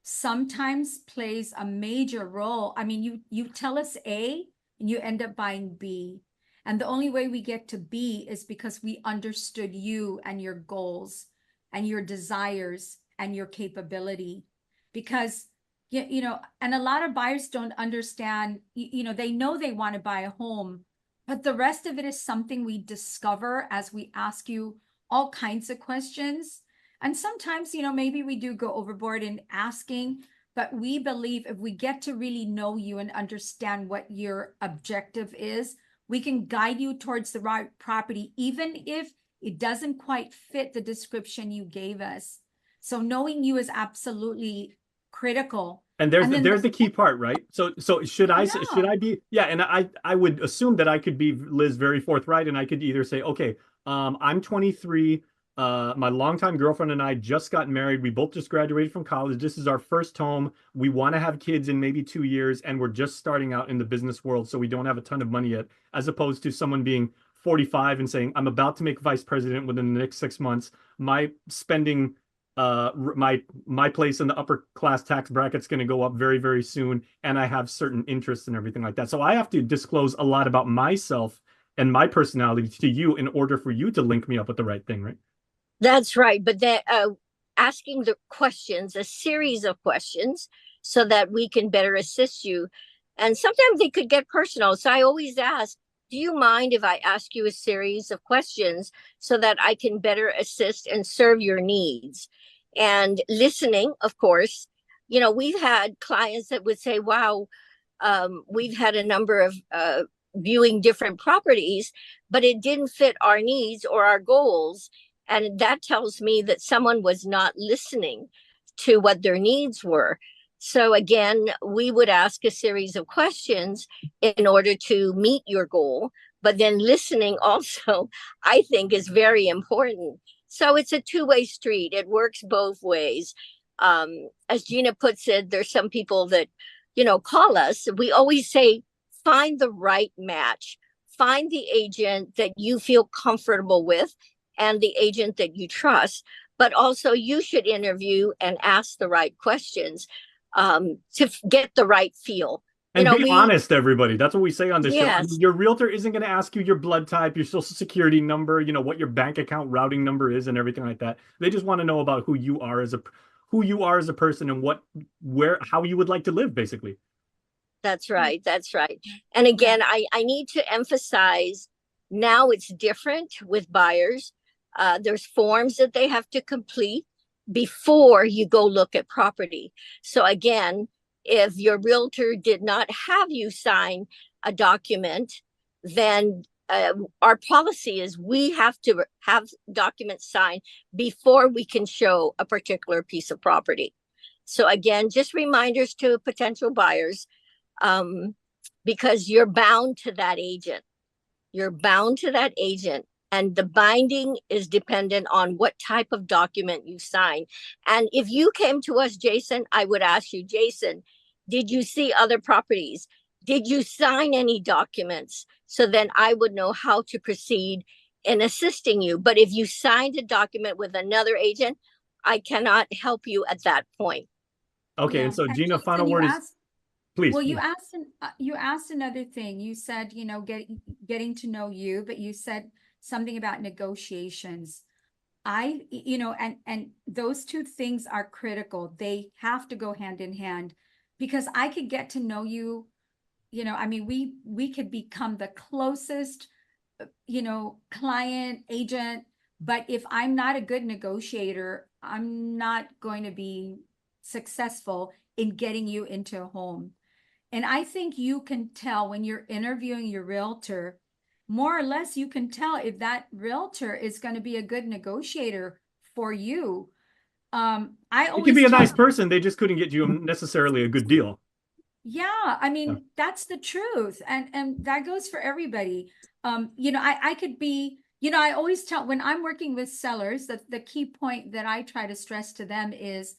sometimes plays a major role. I mean, you tell us A and you end up buying B. And the only way we get to B is because we understood you and your goals and your desires and your capability. Because, and a lot of buyers don't understand, they know they want to buy a home, but the rest of it is something we discover as we ask you all kinds of questions. And sometimes, maybe we do go overboard in asking, but we believe if we get to really know you and understand what your objective is, We can guide you towards the right property, even if it doesn't quite fit the description you gave us. So knowing you is absolutely critical.
And there's the key part, right? So should I be, yeah, and I would assume that I could be, Liz, very forthright, and I could either say, okay, I'm 23, my longtime girlfriend and I just got married. We both just graduated from college. This is our first home. We want to have kids in maybe 2 years, and we're just starting out in the business world, so we don't have a ton of money yet, as opposed to someone being 45 and saying, I'm about to make vice president within the next 6 months. My spending, my place in the upper class tax bracket's going to go up very, very soon, and I have certain interests and everything like that. So I have to disclose a lot about myself and my personality to you in order for you to link me up with the right thing, right?
That's right. But that asking the questions, a series of questions, so that we can better assist you. And sometimes they could get personal. So I always ask, do you mind if I ask you a series of questions so that I can better assist and serve your needs? And listening, of course, we've had clients that would say, wow, we've had a number of viewing different properties, but it didn't fit our needs or our goals. And that tells me that someone was not listening to what their needs were. So again, we would ask a series of questions in order to meet your goal, but then listening also, I think, is very important. So it's a two-way street. It works both ways. As Gina puts it, there's some people that, call us. We always say, find the right match. Find the agent that you feel comfortable with and the agent that you trust. But also you should interview and ask the right questions to get the right feel.
And be honest, everybody. That's what we say on this show.
Yes.
Your realtor isn't going to ask you your blood type, your social security number, what your bank account routing number is and everything like that. They just want to know about who you are as a person and how you would like to live, basically.
That's right. That's right. And again, I need to emphasize now it's different with buyers. There's forms that they have to complete before you go look at property. So again, if your realtor did not have you sign a document, then our policy is we have to have documents signed before we can show a particular piece of property. So again, just reminders to potential buyers, because you're bound to that agent. You're bound to that agent. And the binding is dependent on what type of document you sign. And if you came to us, Jason, I would ask you, Jason, did you see other properties? Did you sign any documents? So then I would know how to proceed in assisting you. But if you signed a document with another agent, I cannot help you at that point.
Okay, yeah. And so Gina, final word is, please.
Well, you asked another thing. You said, getting to know you, but you said something about negotiations. And those two things are critical. They have to go hand in hand, because I could get to know you, we could become the closest, client, agent, but if I'm not a good negotiator, I'm not going to be successful in getting you into a home. And I think you can tell when you're interviewing your realtor, more or less, you can tell if that realtor is going to be a good negotiator for you.
It could be a nice person. They just couldn't get you necessarily a good deal.
Yeah, that's the truth. And that goes for everybody. I could be, I always tell when I'm working with sellers that the key point that I try to stress to them is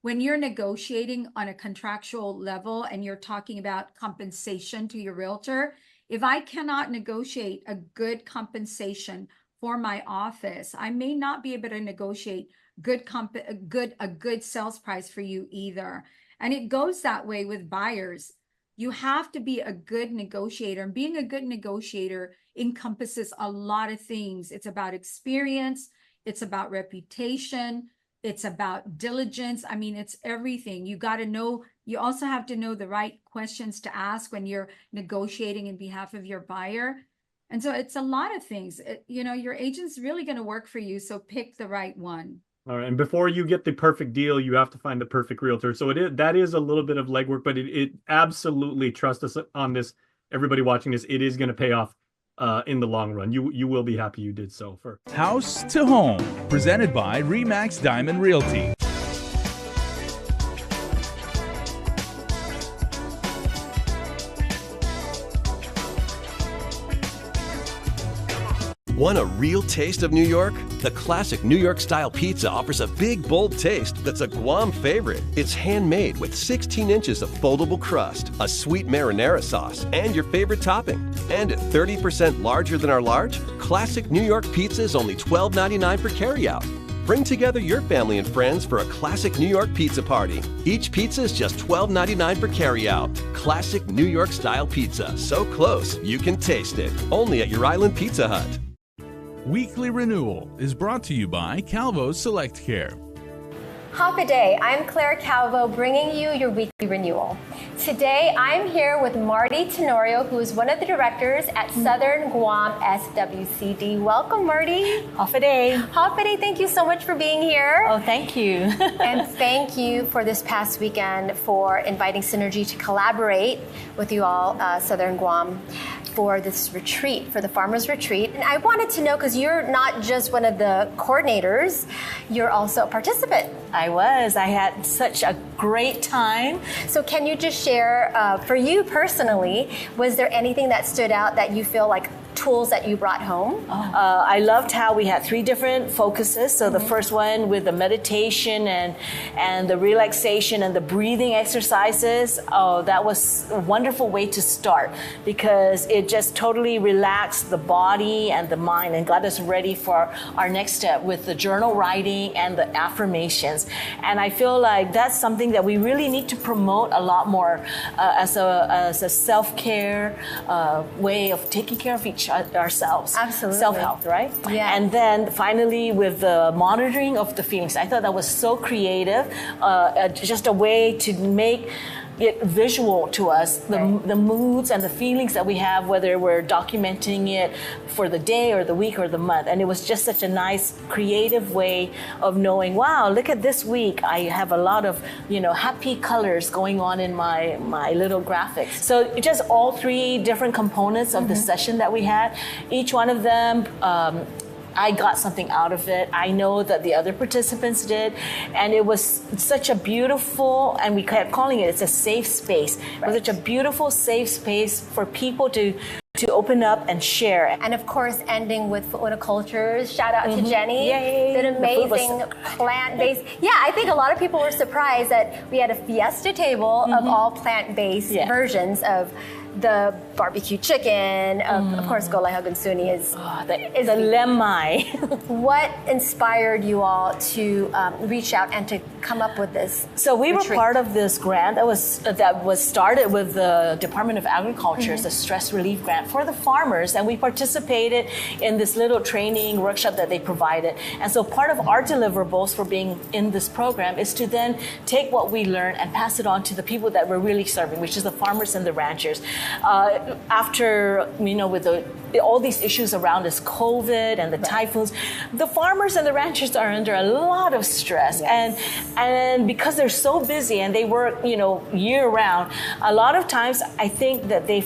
when you're negotiating on a contractual level and you're talking about compensation to your realtor, if I cannot negotiate a good compensation for my office, I may not be able to negotiate a good sales price for you either. And it goes that way with buyers. You have to be a good negotiator, and being a good negotiator encompasses a lot of things. It's about experience, it's about reputation, it's about diligence. It's everything. You got to know. You also have to know the right questions to ask when you're negotiating in behalf of your buyer. And so it's a lot of things. Your agent's really going to work for you. So pick the right one.
All right. And before you get the perfect deal, you have to find the perfect realtor. So that is a little bit of legwork, but it absolutely, trust us on this, everybody watching this, it is going to pay off in the long run. You will be happy you did so. For
House to Home, presented by RE/MAX Diamond Realty.
Want a real taste of New York? The classic New York-style pizza offers a big, bold taste that's a Guam favorite. It's handmade with 16 inches of foldable crust, a sweet marinara sauce, and your favorite topping. And at 30% larger than our large, classic New York pizza is only $12.99 for carryout. Bring together your family and friends for a classic New York pizza party. Each pizza is just $12.99 for carryout. Classic New York-style pizza, so close you can taste it. Only at your Island Pizza Hut.
Weekly Renewal is brought to you by Calvo's Select Care.
Hop a day. I'm Claire Calvo bringing you your weekly renewal. Today I'm here with Marty Tenorio, who is one of the directors at Southern Guam SWCD. Welcome, Marty.
Hop a day.
Hop a day. Thank you so much for being here.
Oh, thank you.
And thank you for this past weekend for inviting Synergy to collaborate with you all, Southern Guam, for this retreat, for the Farmers Retreat. And I wanted to know, because you're not just one of the coordinators, you're also a participant.
I was. I had such a great time.
So can you just share, for you personally, was there anything that stood out that you feel like tools that you brought home?
I loved how we had 3 different focuses. So the first one with the meditation and the relaxation and the breathing exercises. Oh, that was a wonderful way to start, because it just totally relaxed the body and the mind and got us ready for our next step with the journal writing and the affirmations. And I feel like that's something that we really need to promote a lot more as a self-care way of taking care of ourselves.
Absolutely.
Self-help, right?
Yeah.
And then finally with the monitoring of the feelings. I thought that was so creative, just a way to make it visual to us, the moods and the feelings that we have, whether we're documenting it for the day or the week or the month. And it was just such a nice creative way of knowing, wow, look at this week. I have a lot of, happy colors going on in my little graphics. So just all 3 different components of the session that we had, each one of them, I got something out of it. I know that the other participants did. And it was such a beautiful, and we kept calling it's a safe space. It was such a beautiful, safe space for people to open up and share.
And of course, ending with Foodcultures. Shout out to Jenny.
Yay.
Did amazing plant-based. Yeah, I think a lot of people were surprised that we had a fiesta table of all plant-based versions of the barbecue chicken, of course, Golai Hagansuni is
the lemai.
What inspired you all to reach out and to come up with this?
So we
retreat?
were part of this grant that was started with the Department of Agriculture, it's a stress relief grant for the farmers, and we participated in this little training workshop that they provided. And so part of our deliverables for being in this program is to then take what we learned and pass it on to the people that we're really serving, which is the farmers and the ranchers. After, with all these issues around us, COVID and the typhoons, the farmers and the ranchers are under a lot of stress. And because they're so busy and they work, year round, a lot of times I think that they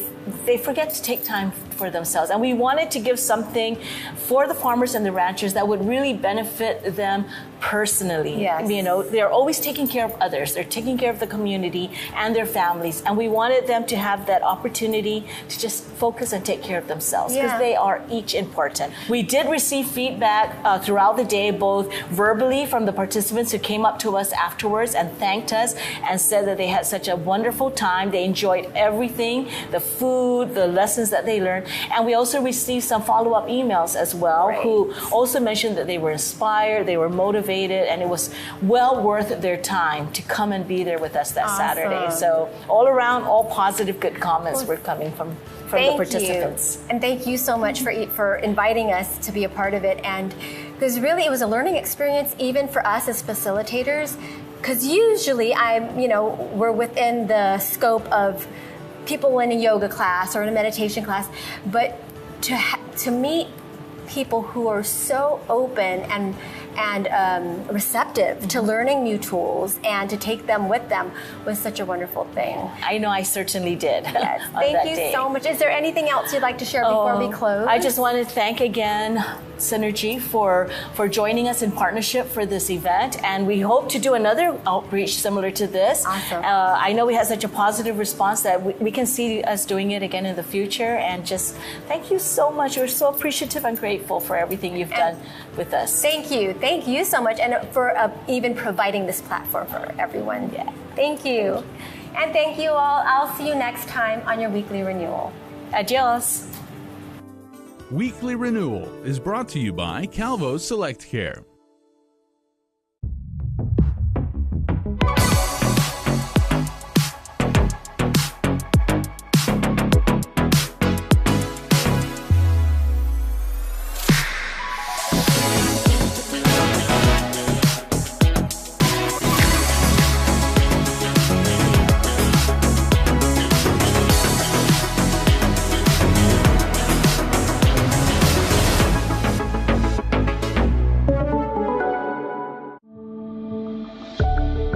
forget to take time for themselves. And we wanted to give something for the farmers and the ranchers that would really benefit them personally.
Yes.
They're always taking care of others. They're taking care of the community and their families. And we wanted them to have that opportunity to just focus and take care of themselves, because they are each important. We did receive feedback throughout the day, both verbally from the participants who came up to us afterwards and thanked us and said that they had such a wonderful time. They enjoyed everything, the food, the lessons that they learned. And we also received some follow-up emails as well, who also mentioned that they were inspired, they were motivated, and it was well worth their time to come and be there with us that Saturday. So all around, all positive, good comments were coming from the participants.
You. And thank you so much for inviting us to be a part of it. And because really it was a learning experience even for us as facilitators, because usually we're within the scope of people in a yoga class or in a meditation class, but to meet people who are so open and receptive to learning new tools and to take them with them was such a wonderful thing.
I know I certainly did.
Yes. Thank you so much. Is there anything else you'd like to share before we close?
I just want to thank again Synergy for joining us in partnership for this event, and we hope to do another outreach similar to this.
Awesome.
I know we had such a positive response that we can see us doing it again in the future, and just thank you so much. We're so appreciative and grateful for everything you've done with us.
Thank you so much, and for even providing this platform for everyone.
Yeah.
Thank you. And thank you all. I'll see you next time on your weekly renewal.
Adios.
Weekly Renewal is brought to you by Calvo's Select Care.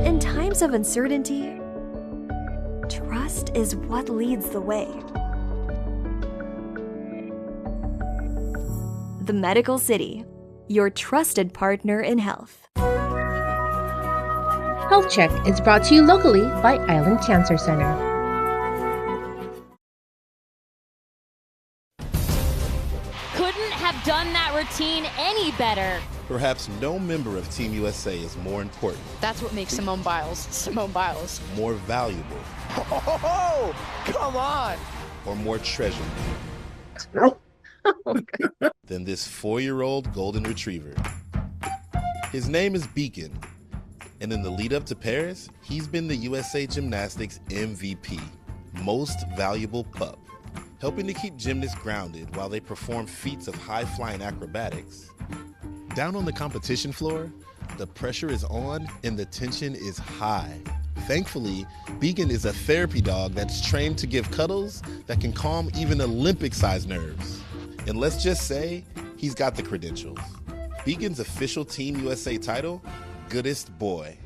In times of uncertainty, trust is what leads the way. The Medical City, your trusted partner in health.
Health Check is brought to you locally by Island Cancer Center.
Couldn't have done that routine any better.
Perhaps no member of Team USA is more important.
That's what makes Simone Biles,
More valuable.
Oh, come on!
Or more treasured. Than this 4-year-old golden retriever. His name is Beacon, and in the lead up to Paris, he's been the USA Gymnastics MVP, most valuable pup, helping to keep gymnasts grounded while they perform feats of high-flying acrobatics. Down on the competition floor, the pressure is on and the tension is high. Thankfully, Beacon is a therapy dog that's trained to give cuddles that can calm even Olympic-sized nerves. And let's just say, he's got the credentials. Beacon's official Team USA title, Goodest Boy.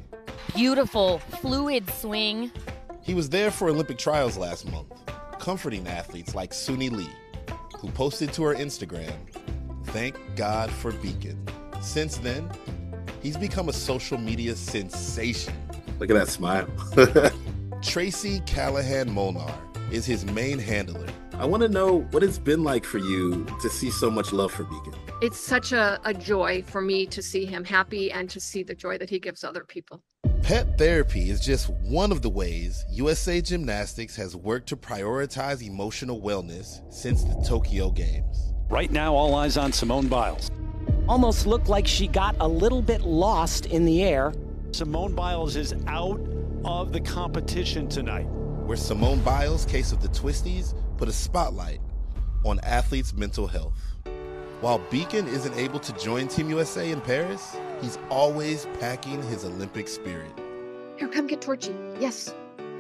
Beautiful, fluid swing.
He was there for Olympic trials last month, comforting athletes like Suni Lee, who posted to her Instagram, "Thank God for Beacon." Since then, he's become a social media sensation.
Look at that smile.
Tracy Callahan Molnar is his main handler.
I want to know what it's been like for you to see so much love for Beacon.
It's such a joy for me to see him happy and to see the joy that he gives other people.
Pet therapy is just one of the ways USA Gymnastics has worked to prioritize emotional wellness since the Tokyo Games.
Right now, all eyes on Simone Biles. Almost looked like she got a little bit lost in the air. Simone Biles is out of the competition tonight.
Where Simone Biles' case of the twisties put a spotlight on athletes' mental health. While Beacon isn't able to join Team USA in Paris, he's always packing his Olympic spirit.
Here, come get Torchy. Yes.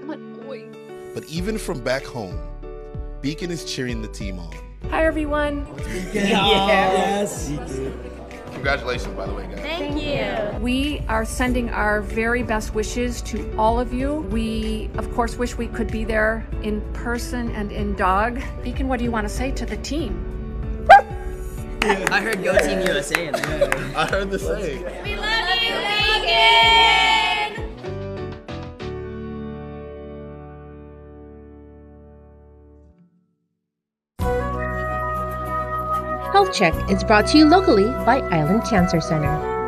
Come on, boy.
But even from back home, Beacon is cheering the team on.
Hi, everyone.
Yes. Congratulations, by the way, guys.
Thank you. We are sending our very best wishes to all of you. We, of course, wish we could be there in person and in dog. Beacon, what do you want to say to the team?
I heard Go Team USA in there.
I heard the same.
We love you, Beacon!
Health Check is brought to you locally by Island Cancer Center.